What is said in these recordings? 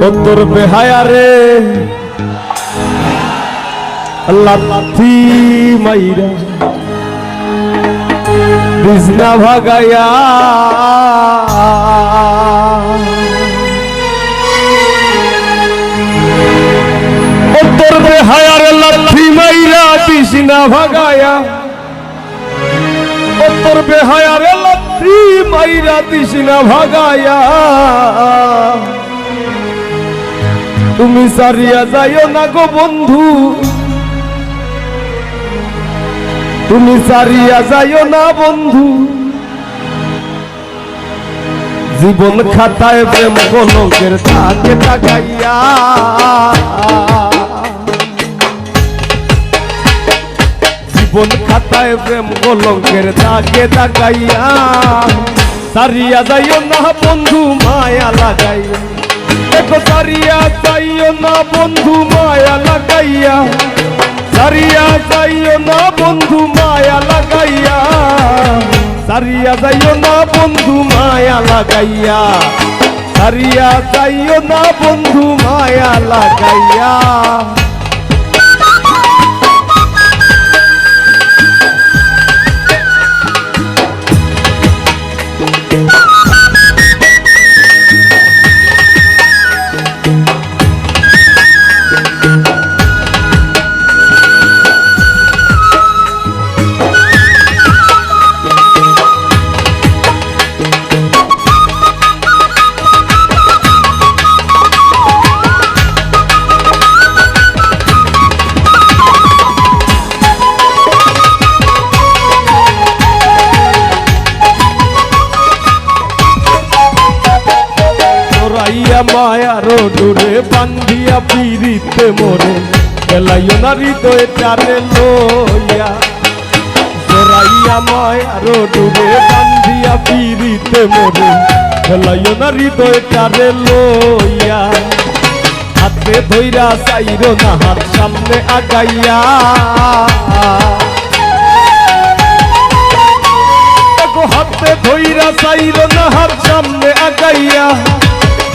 ও তোর বেহায়া রে লাথি মাইরা বিছনা ভাগাইয়া ও তোর বেহায়া রে লাথি মাইরা বিছনা ভাগাইয়া ও তোর বেহায়া রে লাথি মাইরা বিছনা ভাগাইয়া তুমি সারিয়া যাইও না গো বন্ধু, তুমি সারিয়া যাইও না বন্ধু, জীবন খাতায় প্রেম কলঙ্কের দাগে দাগাইয়া, জীবন খাতায় প্রেম কলঙ্কের দাগে দাগাইয়া, সারিয়া যাইও না বন্ধু মায়া লাগাইয়া, দেখো সারিয়া যাইও না বন্ধু মায়া লাগাইয়া, সারিয়া যাইও না বন্ধু মায়া লাগাইয়া, সারিয়া যাইও না বন্ধু মায়া লাগাইয়া, সারিয়া যাইও না বন্ধু মায়া লাগাইয়া। মায়ার ডোরে বান্ধিয়া পিরিতে মোরে গেলাইও না হৃদয় টানে লইয়া, জোরাইয়া মায়ার ডোরে বান্ধিয়া পিরিতে মোরে গেলাইও না হৃদয় টানে লইয়া, হাতে ধইরা চাইরো না হাত সামনে আগাইয়া, হাতে ধইরা চাইরো না হাত সামনে আগাইয়া,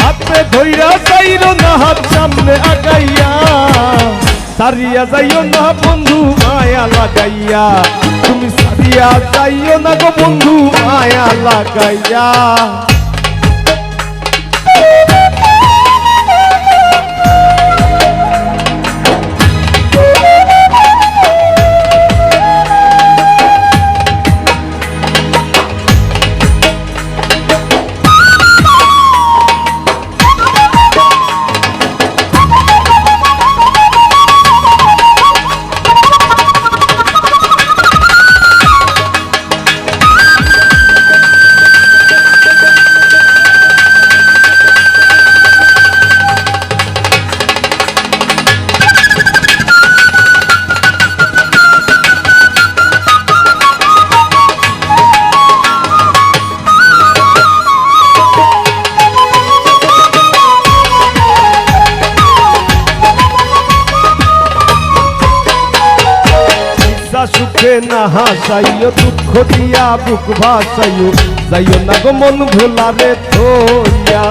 হাতে ধইরা চাইরো না হাত সামনে আগাইয়া, সারিয়া যাইও না বন্ধু মায়া লাগাইয়া, তুমি সারিয়া যাইও না গো বন্ধু মায়া লাগাইয়া। সুখে না হাসাইও দুঃখ দিয়া বুক ভাসাইও, যাইও না গো মন ভোলারে থইয়া,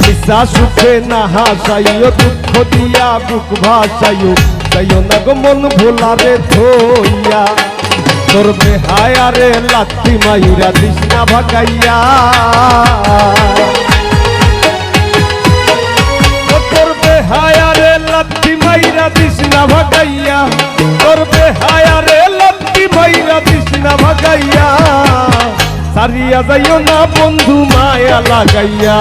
নিশা সুখে না হাসাইও দুঃখ দিয়া বুক ভাসাইও, যাইও না গো মন ভোলারে থইয়া, তোর বেহায়া রে লাথি মাইরা দিশনা ভাগাইয়া, তোর বেহায়া রে লাথি মাইরা দিশনা ভাগাইয়া, তোর বেহায়া রে লাথি মাইরা দিশনা ভাগাইয়া, সারিয়া যাইও না বন্ধু মায়া লাগাইয়া,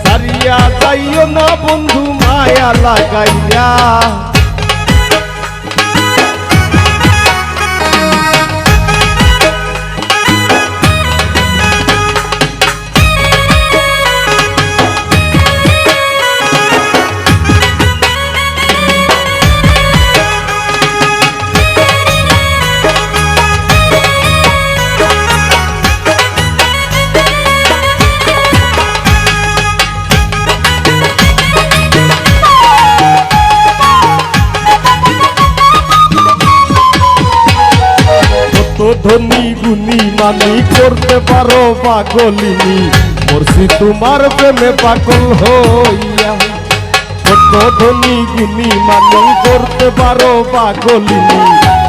সারিয়া যাইও না বন্ধু মায়া লাগাইয়া। ধনী গুণী মানি করতে পারো পাগলিনী, মরছি তোমার প্রেমে পাগল হইয়া কত ধনী গুণী মানি করতে পারো পাগলিনী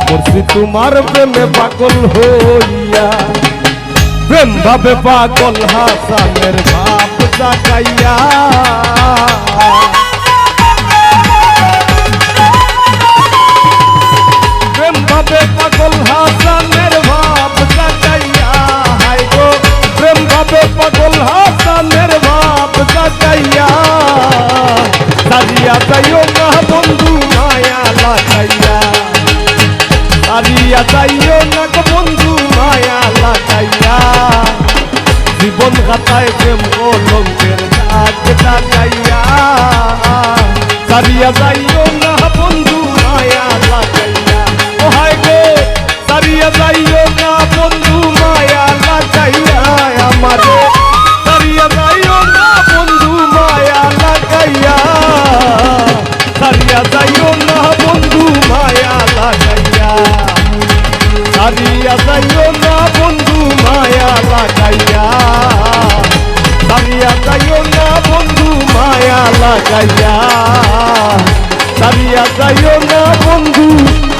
মরছি তোমার প্রেমে পাগল হইয়া প্রেম ভাবে পাগল হাসানের ভাব জাগাইয়া প্রেম ভাবে পাগল হাসানের ভাব জাগাইয়া হাই গো প্রেম ভাবে পাগল হাসানের ভাব জাগাইয়া সারিয়া যাইও না বন্ধু মায়া লাগাইয়া সারিয়া যাইও না গো বন্ধু মায়া লাগাইয়া জীবন গাথায় প্রেম কলঙ্কের দাগ লাগাইয়া সারিয়া যাইও না বন্ধু মায়া লাগাইয়া ও হায় গো সারিয়া যাইও না বন্ধু মায়া লাগাইয়া আমারে সারিয়া যাইও না বন্ধু মায়া লাগাইয়া সারিয়া যাইও না বন্ধু মায়া লাগাইয়া সারিয়া যাইও না বন্ধু মায়া লাগাইয়া সারিয়া যাইও না বন্ধু মায়া লাগাইয়া সারিয়া যাইও না বন্ধু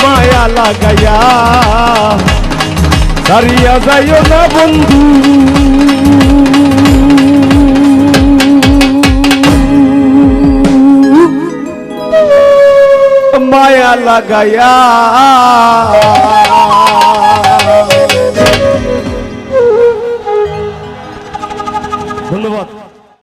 মায়া লাগাইয়া সারিয়া যাইও না বন্ধু মায়া লাগাইয়া